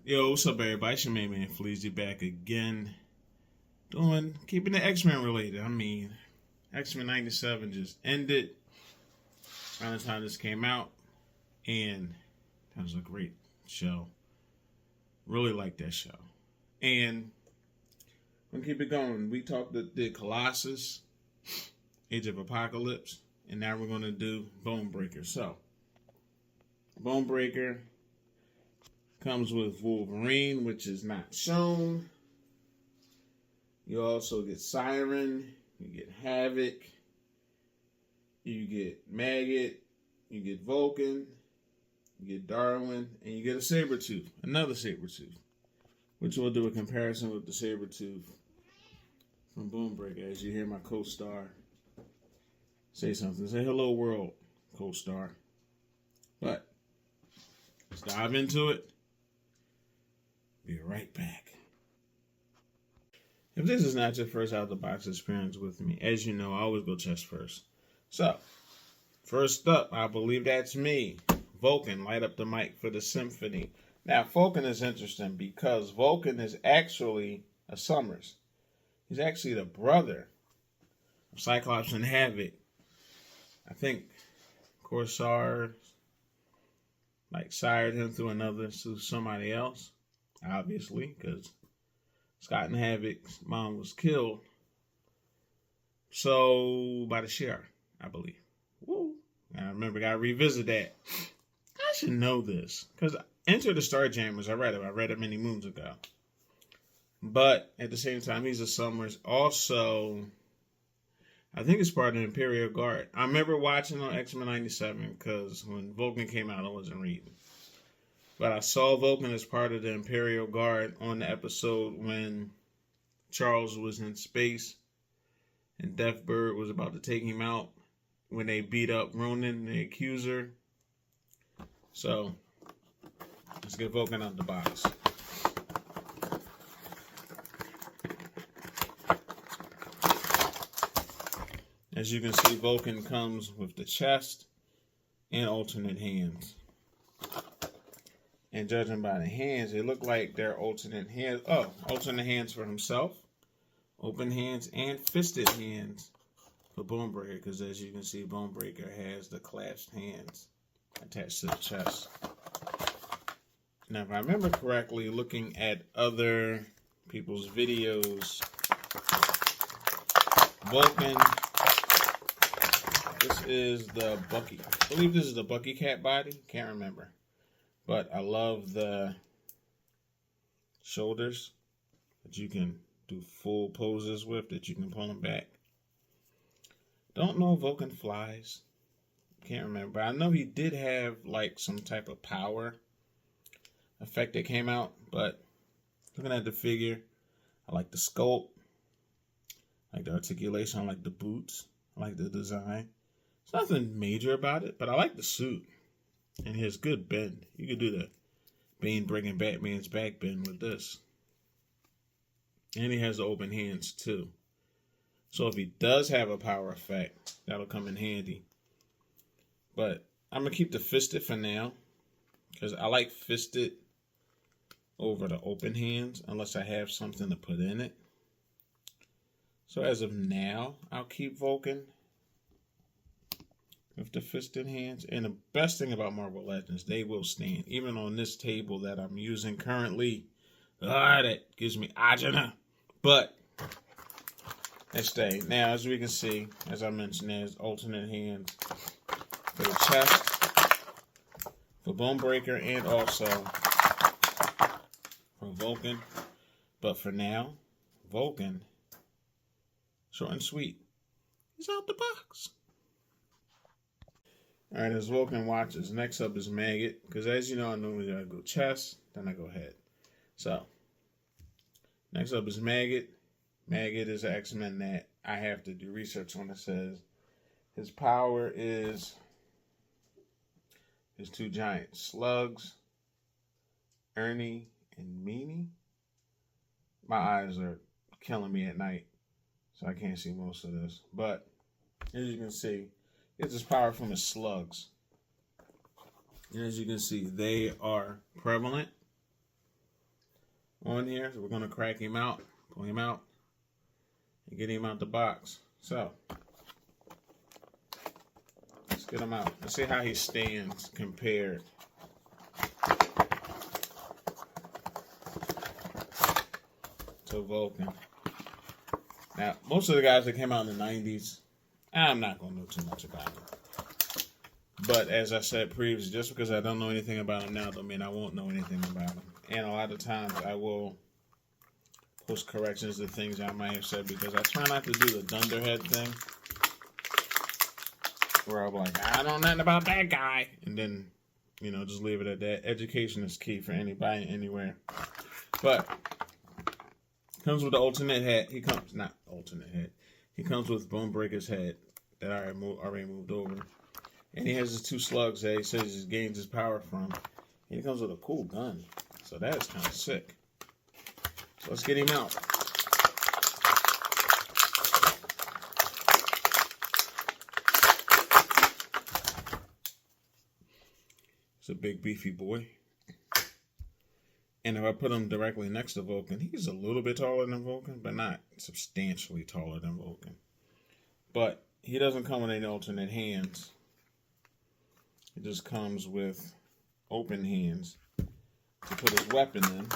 Yo, what's up, everybody? It's your main man, Fleazy, back again. Keeping the X-Men related. I mean, X-Men 97 just ended around the time this came out, and that was a great show. Really liked that show. And I'm gonna keep it going. We did Colossus, Age of Apocalypse, and now we're gonna do Bonebreaker. So, Bonebreaker comes with Wolverine, which is not shown. You also get Siren, you get Havoc, you get Maggot, you get Vulcan, you get Darwin, and you get a Sabretooth, another Sabretooth, which we'll do a comparison with the Sabretooth from Bonebreaker as you hear my co-star say something. Say hello, world, co-star. But let's dive into it. Be right back. If this is not your first out-of-the-box experience with me, as you know, I always go chest first. So, first up, I believe that's me. Vulcan, light up the mic for the symphony. Now, Vulcan is interesting because Vulcan is actually a Summers. He's actually the brother of Cyclops and Havoc. I think Corsair sired him through somebody else. Obviously, because Scott and Havoc's mom was killed. So, by the Shi'ar, I believe. Woo. I remember, gotta revisit that. I should know this. Because Enter the Starjammers, I read it many moons ago. But, at the same time, he's a Summers. Also, I think it's part of the Imperial Guard. I remember watching on X-Men 97, because when Vulcan came out, I wasn't reading. But I saw Vulcan as part of the Imperial Guard on the episode when Charles was in space and Deathbird was about to take him out when they beat up Ronan, the accuser. So, let's get Vulcan out the box. As you can see, Vulcan comes with the chest and alternate hands. And judging by the hands, they look like they're alternate hands. Oh, alternate hands for himself, open hands, and fisted hands for Bonebreaker. Because as you can see, Bonebreaker has the clasped hands attached to the chest. Now, if I remember correctly, looking at other people's videos, Vulcan, this is the Bucky. I believe this is the Bucky Cat body. Can't remember. But I love the shoulders that you can do full poses with, that you can pull them back. Don't know if Vulcan flies. Can't remember. I know he did have some type of power effect that came out. But looking at the figure, I like the sculpt. I like the articulation. I like the boots. I like the design. There's nothing major about it, but I like the suit. And he has good bend. You could do the Bane breaking Batman's back bend with this. And he has the open hands too. So if he does have a power effect, that'll come in handy. But I'm going to keep the fisted for now. Because I like fisted over the open hands. Unless I have something to put in it. So as of now, I'll keep Vulcan with the fisted hands. And the best thing about Marvel Legends, they will stand. Even on this table that I'm using currently. That gives me agita. But they stay. Now, as we can see, as I mentioned, there's alternate hands for the chest, for Bonebreaker, and also for Vulcan. But for now, Vulcan, short and sweet, is out the box. Alright, as Vulcan watches, next up is Maggot. Because as you know, I normally gotta go chest, then I go head. So, next up is Maggot. Maggot is an X-Men that I have to do research on. It says his power is his two giant slugs, Ernie and Meanie. My eyes are killing me at night, so I can't see most of this. But, as you can see, gets his power from his slugs. And as you can see, they are prevalent. on here. So we're going to crack him out, pull him out, and get him out the box. So let's get him out. Let's see how he stands compared to Vulcan. Now, most of the guys that came out in the 90s, I'm not going to know too much about them. But as I said previously, just because I don't know anything about them now don't mean I won't know anything about them. And a lot of times I will post corrections to things I might have said because I try not to do the dunderhead thing. Where I'm like, I don't know nothing about that guy. And then, you know, just leave it at that. Education is key for anybody, anywhere. But comes with the alternate head. He comes with Bonebreaker's head that I already moved over. And he has his 2 slugs that he says he gains his power from. And he comes with a cool gun. So that is kind of sick. So let's get him out. He's a big beefy boy. And if I put him directly next to Vulcan, he's a little bit taller than Vulcan, but not substantially taller than Vulcan. But he doesn't come with any alternate hands. It just comes with open hands to put his weapon in.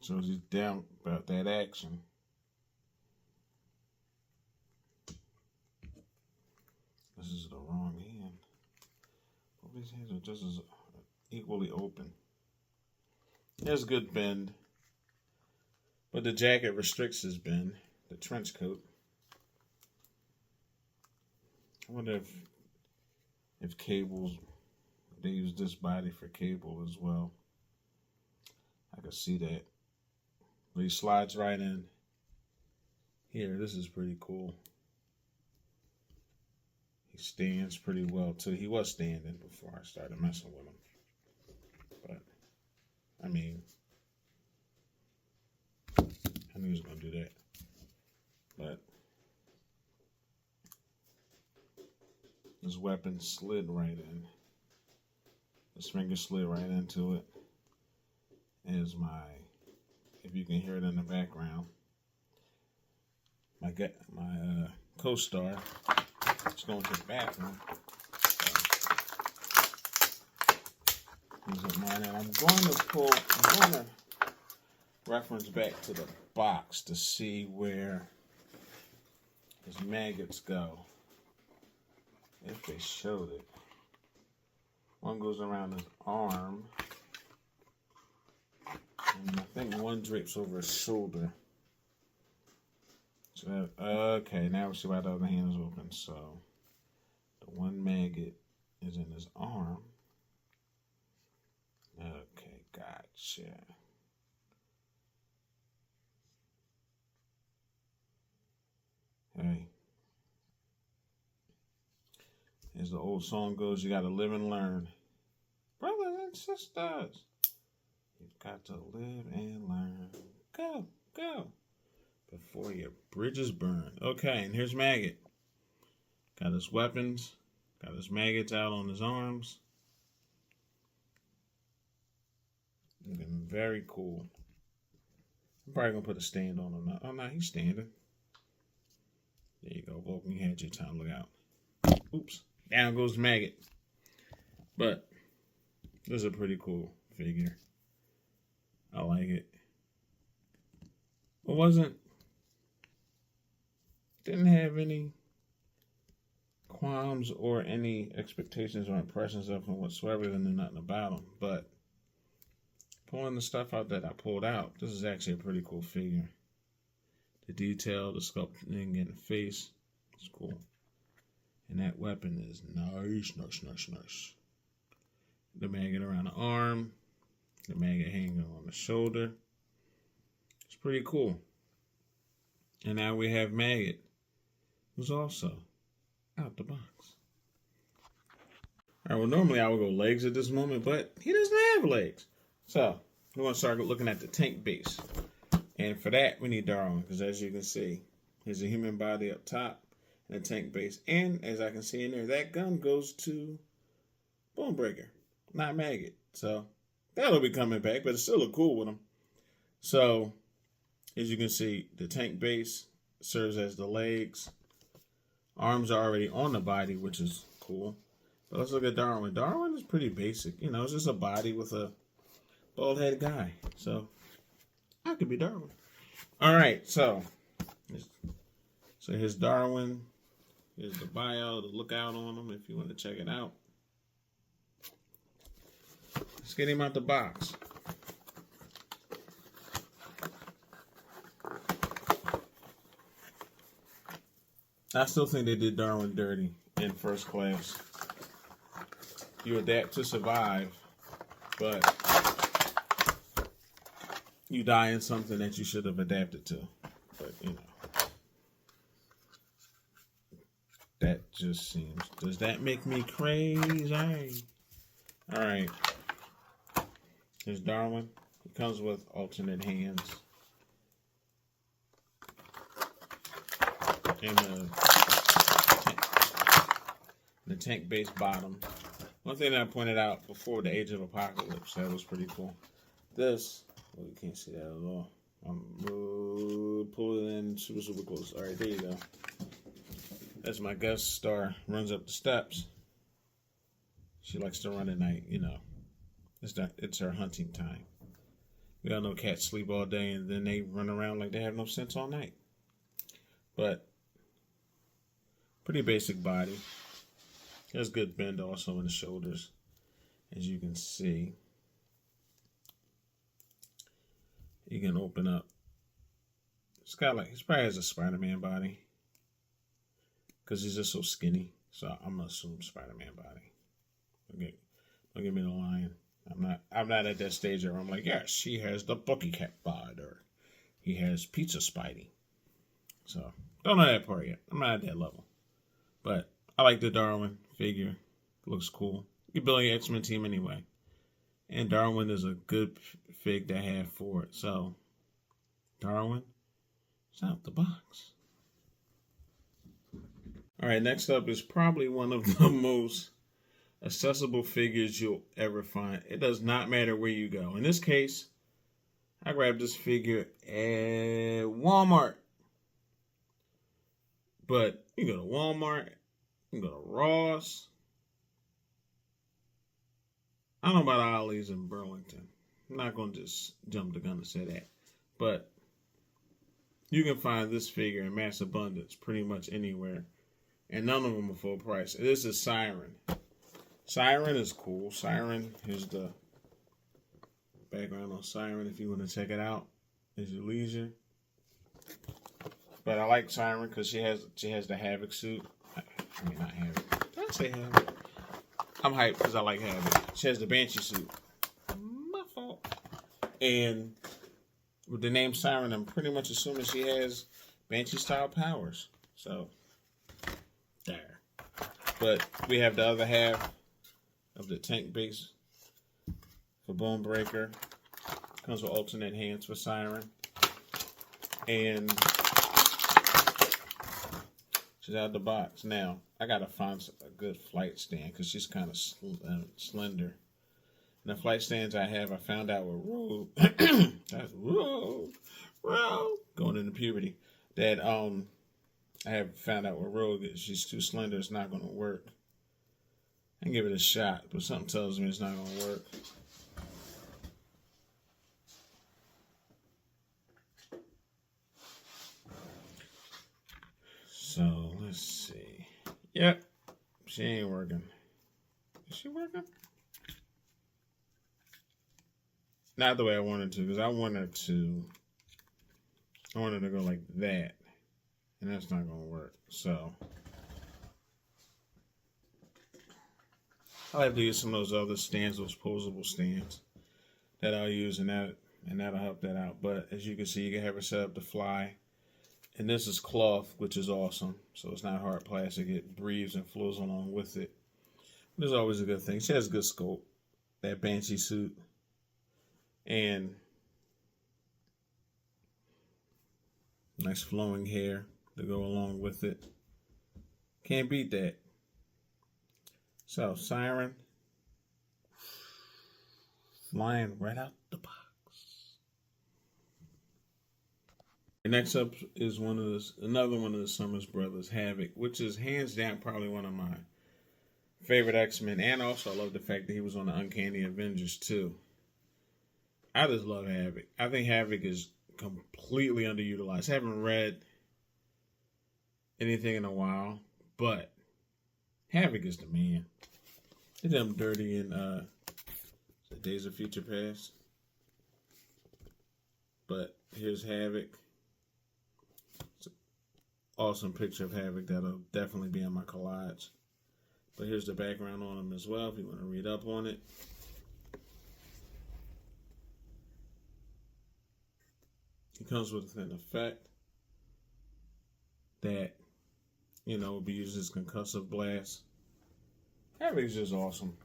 So he's down about that action. This is the wrong hand. Both these hands are just as equally open. There's good bend, but the jacket restricts his bend. The trench coat. I wonder if Cable's, they use this body for Cable as well. I could see that. But he slides right in. Here, this is pretty cool. He stands pretty well too. He was standing before I started messing with him. But, I mean, I knew he was going to do that. But his weapon slid right in. His finger slid right into it. Is my, if you can hear it in the background, my co-star is going to the bathroom. He's at mine, and I'm going to reference back to the box to see where his maggots go, if they showed it. One goes around his arm, and I think one drapes over his shoulder. So, okay, now we see why the other hand is open. So, the one maggot is in his arm. Okay, gotcha. Hey, as the old song goes, you got to live and learn. Brothers and sisters, you've got to live and learn. Go, go, before your bridges burn. Okay, and here's Maggot. Got his weapons, got his maggots out on his arms. Looking very cool. I'm probably going to put a stand on him now. Oh, no, he's standing. There you go, Vulcan. You had your time. Look out. Oops. Down goes Maggot. But this is a pretty cool figure. I like it. It didn't have any qualms or any expectations or impressions of him whatsoever. I knew nothing about him. But pulling the stuff out that I pulled out, this is actually a pretty cool figure. The detail, the sculpting in the face, it's cool. And that weapon is nice, nice, nice, nice. The maggot around the arm, the maggot hanging on the shoulder. It's pretty cool. And now we have Maggot, who's also out the box. All right, well, normally I would go legs at this moment, but he doesn't have legs. So we're going to start looking at the tank base. And for that, we need Darwin, because as you can see, there's a human body up top and a tank base. And as I can see in there, that gun goes to Bonebreaker, not Maggot. So that'll be coming back, but it still look cool with him. So as you can see, the tank base serves as the legs. Arms are already on the body, which is cool. But let's look at Darwin. Darwin is pretty basic. You know, it's just a body with a bald head guy. So I could be Darwin. All right, so here's Darwin. Here's the bio, the lookout on him if you want to check it out. Let's get him out the box. I still think they did Darwin dirty in First Class. You adapt to survive, but you die in something that you should have adapted to. But, you know, that just seems... Does that make me crazy? All right. Here's Darwin. He comes with alternate hands. And the tank base bottom. One thing that I pointed out before the Age of Apocalypse, that was pretty cool. This, well, you can't see that at all. I'm pulling in super close. All right, there you go. That's my guest star. Runs up the steps. She likes to run at night, you know. It's her hunting time. We all know cats sleep all day and then they run around like they have no sense all night. But pretty basic body. There's good bend also in the shoulders, as you can see. You can open up. It's probably has a Spider-Man body, because he's just so skinny. So I'm gonna assume Spider-Man body. Okay, don't give me the line. I'm not at that stage where I'm like, yes, she has the Bucky Cat bod, or he has Pizza Spidey. So don't know that part yet. I'm not at that level. But I like the Darwin figure. Looks cool. You're building an X-Men team anyway. And Darwin is a good fig to have for it. So, Darwin is out the box. All right, next up is probably one of the most accessible figures you'll ever find. It does not matter where you go. In this case, I grabbed this figure at Walmart. But you can go to Walmart, you can go to Ross. I don't know about Ollie's in Burlington. I'm not going to just jump the gun and say that. But you can find this figure in mass abundance pretty much anywhere. And none of them are full price. This is Siren. Siren is cool. Siren, here's the background on Siren if you want to check it out. Is your leisure. But I like Siren because she has the Havoc suit. I mean, not Havoc. Did I say Havoc? I'm hyped because I like Havoc. She has the Banshee suit. My fault. And with the name Siren, I'm pretty much assuming she has Banshee-style powers. So, there. But we have the other half of the tank base for Bonebreaker. Comes with alternate hands for Siren. And she's out the box. Now, I gotta find a good flight stand because she's kind of slender. And the flight stands I have, I found out with Rogue. That's Rogue. Going into puberty. That I have found out with Rogue that she's too slender. It's not gonna work. I can give it a shot, but something tells me it's not gonna work. So let's see. Yep, she ain't working. Is she working? Not the way I wanted to, because I wanted to go like that, and that's not gonna work. So I'll have to use some of those other stands, those posable stands that I'll use, and that'll help that out. But as you can see, you can have her set up to fly. And this is cloth, which is awesome. So it's not hard plastic. It breathes and flows along with it. There's always a good thing. She has good scope. That Banshee suit. And nice flowing hair to go along with it. Can't beat that. So, Siren. flying right out the box. And next up is another one of the Summers brothers, Havoc, which is hands down probably one of my favorite X-Men, and also I love the fact that he was on the Uncanny Avengers too. I just love Havoc. I think Havoc is completely underutilized. I haven't read anything in a while, but Havoc is the man. They did him dirty in Days of Future Past. But here's Havoc. It's an awesome picture of Havoc that'll definitely be on my collage. But here's the background on him as well if you want to read up on it. He comes with an effect that, will be used as concussive blast. Havoc's just awesome.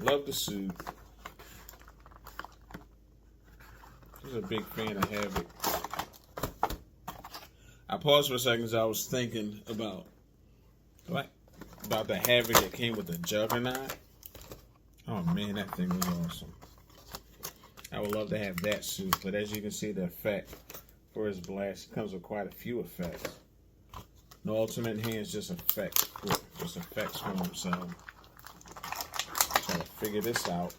Love the suit. Just a big fan of Havoc. I paused for a second because I was thinking about the Havoc that came with the Juggernaut. Oh man, that thing was awesome. I would love to have that suit, but as you can see, the effect for his blast comes with quite a few effects. No alternate hands, just effects for him. So trying to figure this out.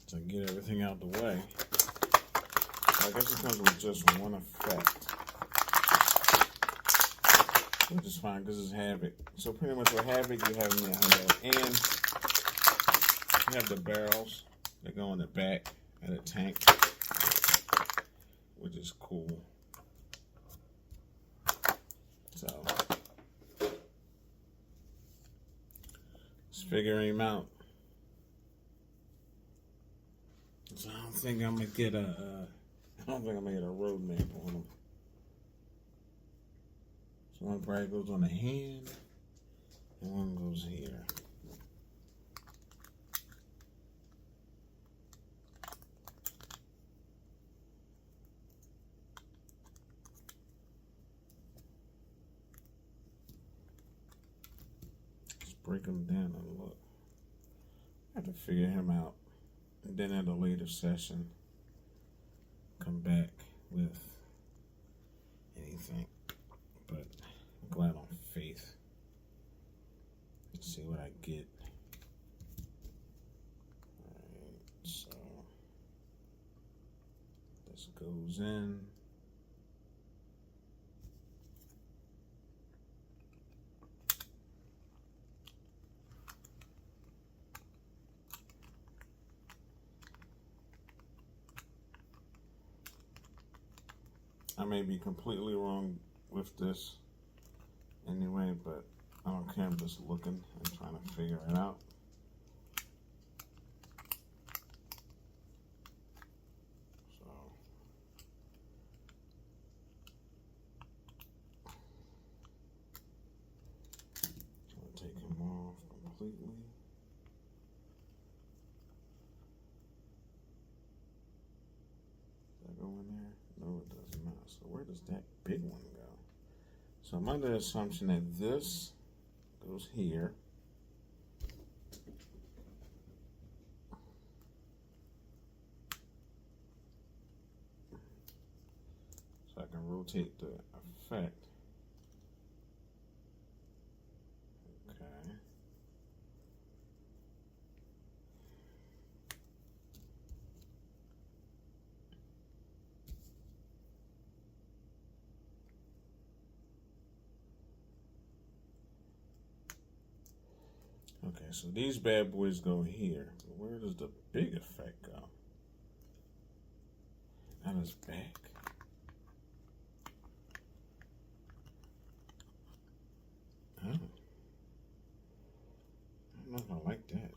To get everything out the way. I guess it comes with just one effect, which is fine because it's Havoc. So pretty much with Havoc, you have and you have the barrels that go in the back of the tank, which is cool. So let's figure him out. So I don't think I'm gonna get a road map on them. So one probably goes on the hand, and one goes here. Just break them down and look. I have to figure him out. And then at a later session, come back with anything. But I'm glad on faith. Let's see what I get. Alright, so this goes in. I may be completely wrong with this anyway, but I don't care. I'm just looking and trying to figure it out. So I'm gonna take him off completely. Does that go in there? No, it does not. So where does that big one go? So I'm under the assumption that this goes here. So I can rotate the effect. Okay. Okay, so these bad boys go here. But where does the big effect go? On his back. Oh. I don't know if I like that.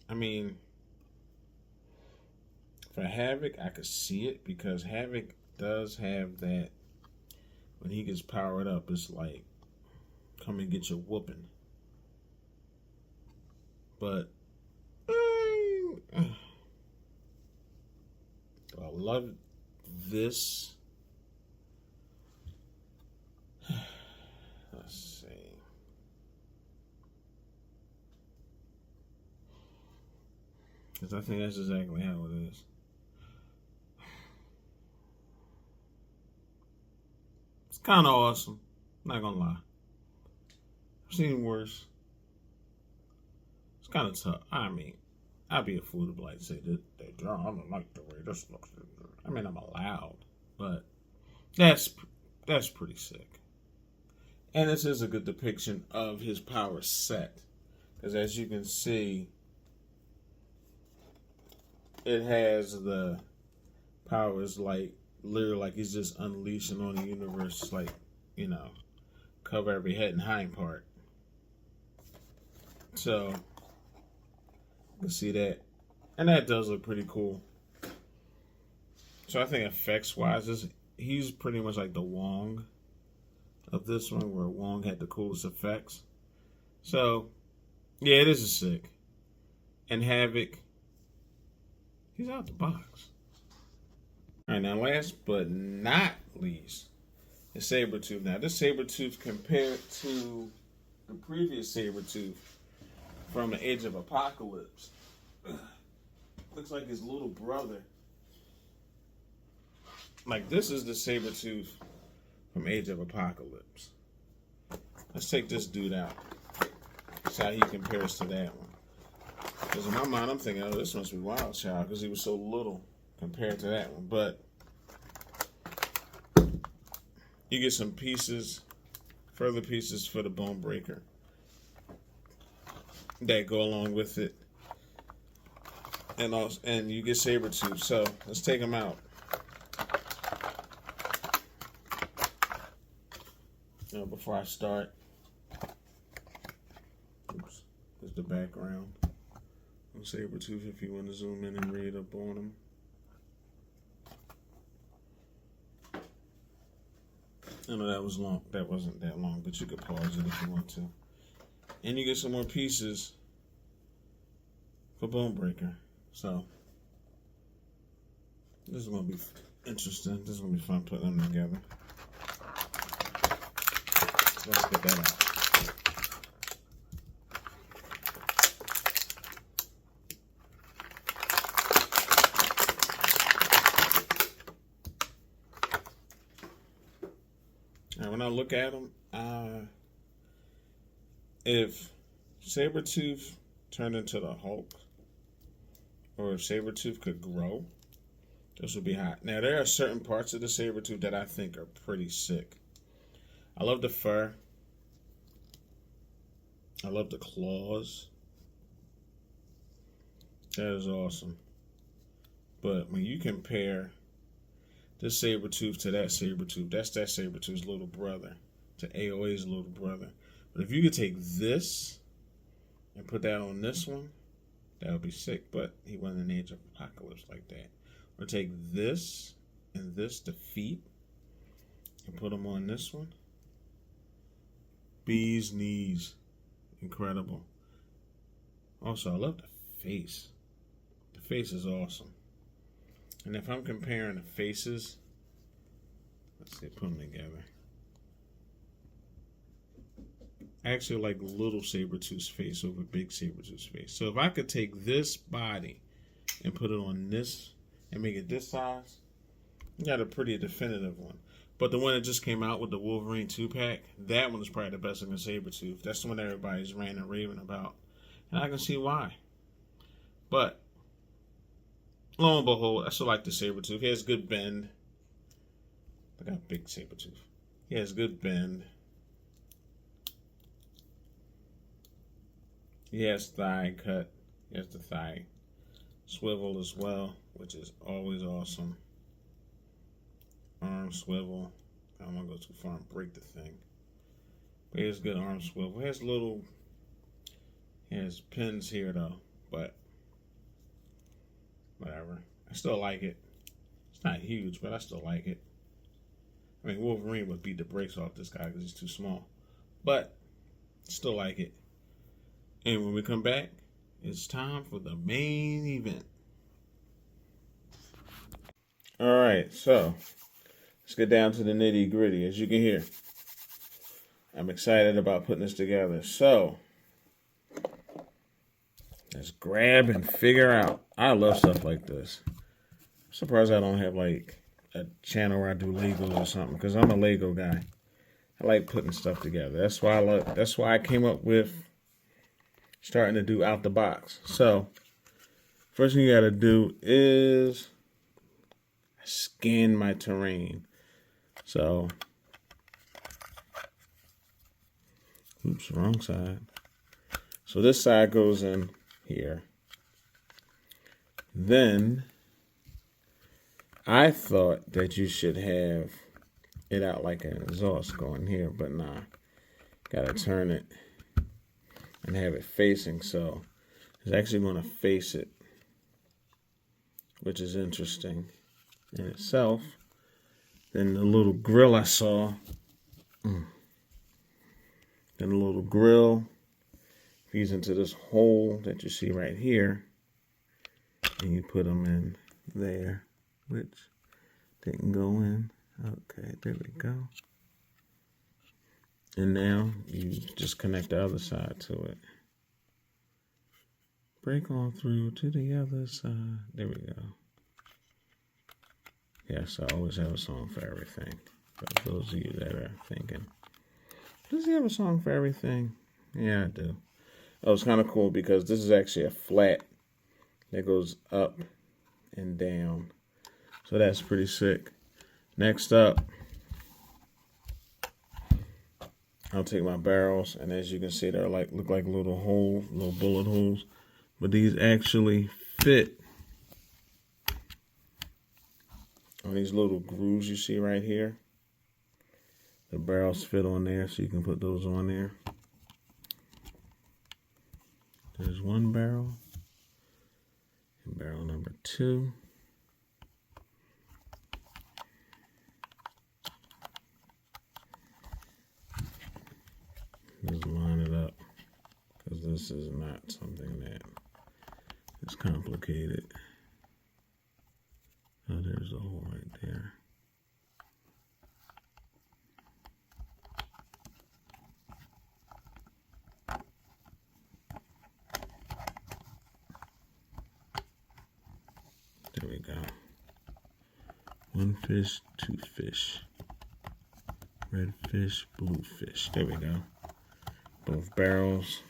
I mean, if For Havoc, I could see it because Havoc does have that. When he gets powered up, it's like, come and get your whooping. But I love this. Let's see. Because I think that's exactly how it is. It's kind of awesome. Not gonna lie. I've seen worse. It's kind of tough. I mean, I'd be a fool to like say that I don't like the way this looks. I mean, I'm allowed, but that's pretty sick. And this is a good depiction of his power set, because as you can see, it has the powers like literally like he's just unleashing on the universe, like, you know, cover every head and hind part. So you can see that, and that does look pretty cool. So I think effects wise, he's pretty much like the Wong of this one, where Wong had the coolest effects. So yeah, it is sick. And Havoc, he's out the box. All right, now last but not least, is Sabretooth. Now this Sabretooth compared to the previous Sabretooth from the Age of Apocalypse, looks like his little brother. Like, this is the Sabretooth from Age of Apocalypse. Let's take this dude out. See how he compares to that one. Because in my mind, I'm thinking, oh, this must be Wild Child, because he was so little compared to that one. But you get some pieces, further pieces for the Bone Breaker that go along with it. And also, and you get Sabretooth. So let's take him out. Now, before I start, oops, there's the background on Sabretooth if you want to zoom in and read up on him. I know that was long. That wasn't that long, but you could pause it if you want to. And you get some more pieces for Bone Breaker. So this is going to be interesting. This is going to be fun putting them together. Let's get that out. Now, when I look at them, if Sabretooth turned into the Hulk, or if Sabretooth could grow, this would be hot. Now, there are certain parts of the Sabretooth that I think are pretty sick. I love the fur. I love the claws. That is awesome. But when you compare this Sabretooth to that Sabretooth, that's that Sabretooth's little brother, to AOA's little brother. But if you could take this and put that on this one, that would be sick. But he wasn't in the Age of Apocalypse like that. Or take this and this, the feet, and put them on this one. Bee's knees. Incredible. Also, I love the face. The face is awesome. And if I'm comparing the faces, let's see, put them together. I actually like little Sabretooth's face over big Sabretooth's face. So if I could take this body and put it on this and make it this size, you got a pretty definitive one. But the one that just came out with the Wolverine 2-pack, that one is probably the best looking Sabretooth. That's the one everybody's ranting and raving about. And I can see why. But lo and behold, I still like the Sabretooth. He has good bend. Look how big Sabretooth. He has good bend. He has thigh cut. He has the thigh swivel as well, which is always awesome. Arm swivel. I don't want to go too far and break the thing. But he has good arm swivel. He has pins here though, but whatever. I still like it. It's not huge, but I still like it. I mean, Wolverine would beat the brakes off this guy because he's too small. But still like it. And when we come back, it's time for the main event. All right, so let's get down to the nitty gritty. As you can hear, I'm excited about putting this together. So let's grab and figure out. I love stuff like this. I'm surprised I don't have like a channel where I do Legos or something, because I'm a Lego guy. I like putting stuff together. That's why I came up with starting to do out the box. So first thing you got to do is scan my terrain. So, oops, wrong side. So this side goes in here. Then I thought that you should have it out like an exhaust going here, but nah. Gotta turn it and have it facing, so it's actually going to face it, which is interesting in itself. Then the little grill I saw, then the little grill feeds into this hole that you see right here, and you put them in there, which didn't go in. Okay, there we go. And now you just connect the other side to it. Break on through to the other side. There we go. Yes, I always have a song for everything. For those of you that are thinking, does he have a song for everything? Yeah, I do. Oh, it's kind of cool because this is actually a flat that goes up and down. So that's pretty sick. Next up, I'll take my barrels, and as you can see, they're like look like little holes, little bullet holes, but these actually fit on these little grooves you see right here. The barrels fit on there, so you can put those on there. There's one barrel, and barrel number 2. Just line it up, because this is not something that is complicated. Oh, there's a hole right there. There we go. 1 fish, 2 fish. Red fish, blue fish. There we go. Both barrels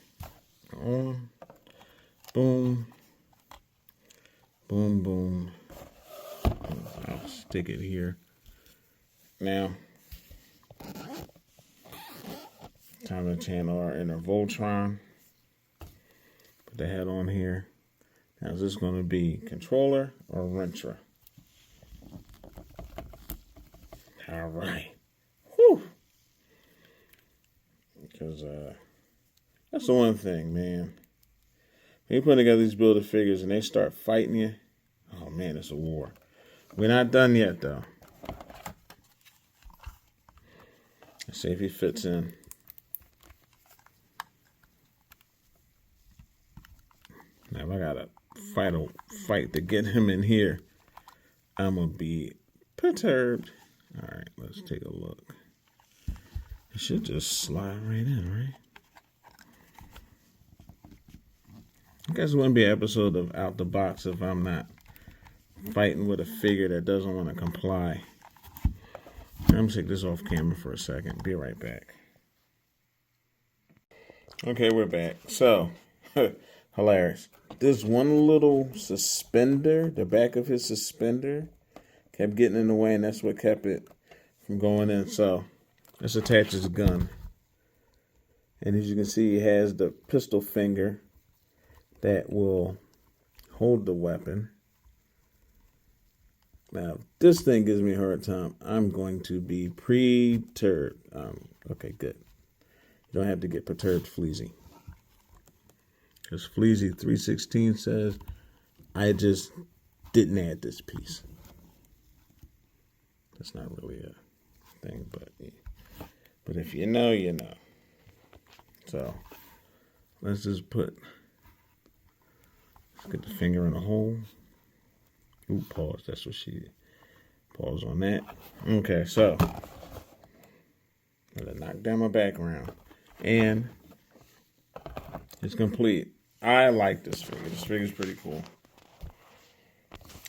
on. Boom. Boom, boom. I'll stick it here. Now, time to channel our inner Voltron. Put the head on here. Now, is this going to be controller or wrencher? All right. Whew. Because that's the one thing, man. When you put together these Build-A-Figures and they start fighting you, oh man, it's a war. We're not done yet, though. Let's see if he fits in. Now, if I gotta fight to get him in here, I'm gonna be perturbed. All right, let's take a look. It should just slide right in, right? I guess it wouldn't be an episode of Out the Box if I'm not fighting with a figure that doesn't want to comply. I'm going to take this off camera for a second. Be right back. Okay, we're back. So, hilarious. This one little suspender, the back of his suspender, kept getting in the way, and that's what kept it from going in. So, let's attach his gun. And as you can see, he has the pistol finger that will hold the weapon. Now, if this thing gives me a hard time, I'm going to be perturbed. Okay, good. You don't have to get perturbed, Fleazy. Because Fleazy 316 says, I just didn't add this piece. That's not really a thing, but if you know, you know. So let's just get the finger in the hole. Ooh, pause. That's what she did. Pause on that. Okay, so I'm gonna knock down my background, and it's complete. I like this figure. This figure is pretty cool.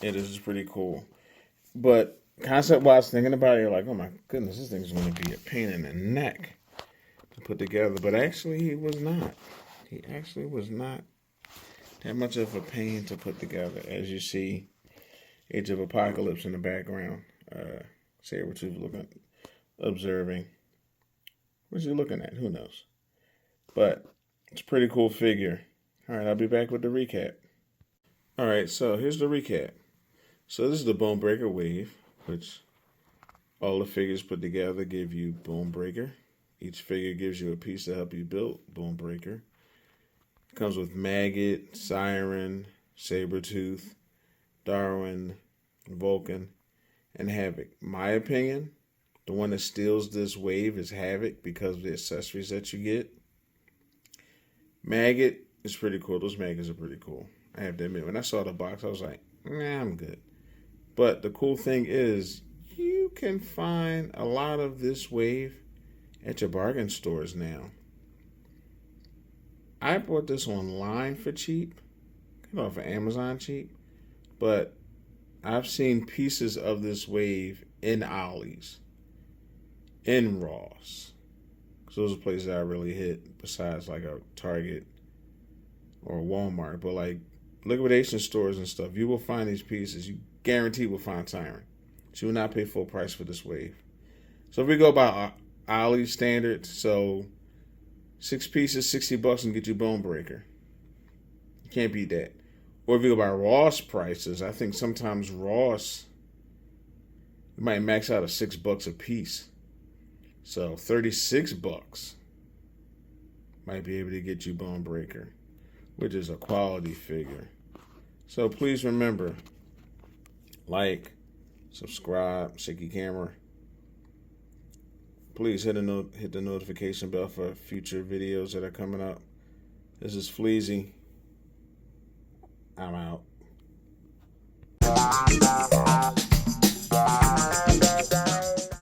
It is pretty cool. But concept-wise, thinking about it, you're like, oh my goodness, this thing's going to be a pain in the neck to put together. But actually, he was not. He actually was not that much of a pain to put together. As you see, Age of Apocalypse in the background. Sabretooth observing. What's he looking at? Who knows? But it's a pretty cool figure. All right, I'll be back with the recap. All right, so here's the recap. So this is the Bonebreaker wave, which all the figures put together give you Bonebreaker. Each figure gives you a piece to help you build Bonebreaker. It comes with Maggot, Siren, Sabretooth, Darwin, Vulcan, and Havoc. My opinion, the one that steals this wave is Havoc because of the accessories that you get. Maggot is pretty cool. Those Maggots are pretty cool. I have to admit, when I saw the box, I was like, nah, I'm good. But the cool thing is, you can find a lot of this wave at your bargain stores now. I bought this online for cheap. Got it off of Amazon cheap. But I've seen pieces of this wave in Ollie's, in Ross. So those are places that I really hit besides like a Target or a Walmart. But like liquidation stores and stuff, you will find these pieces. You guarantee will find Siren. So you will not pay full price for this wave. So if we go by Ollie standards, so 6 pieces, $60 and get you Bonebreaker. You can't beat that. Or if you go by Ross prices, I think sometimes Ross might max out at $6 a piece. So $36 might be able to get you Bonebreaker, which is a quality figure. So please remember, like, subscribe, shaky camera. Please hit the notification bell for future videos that are coming up. This is Fleazy. I'm out.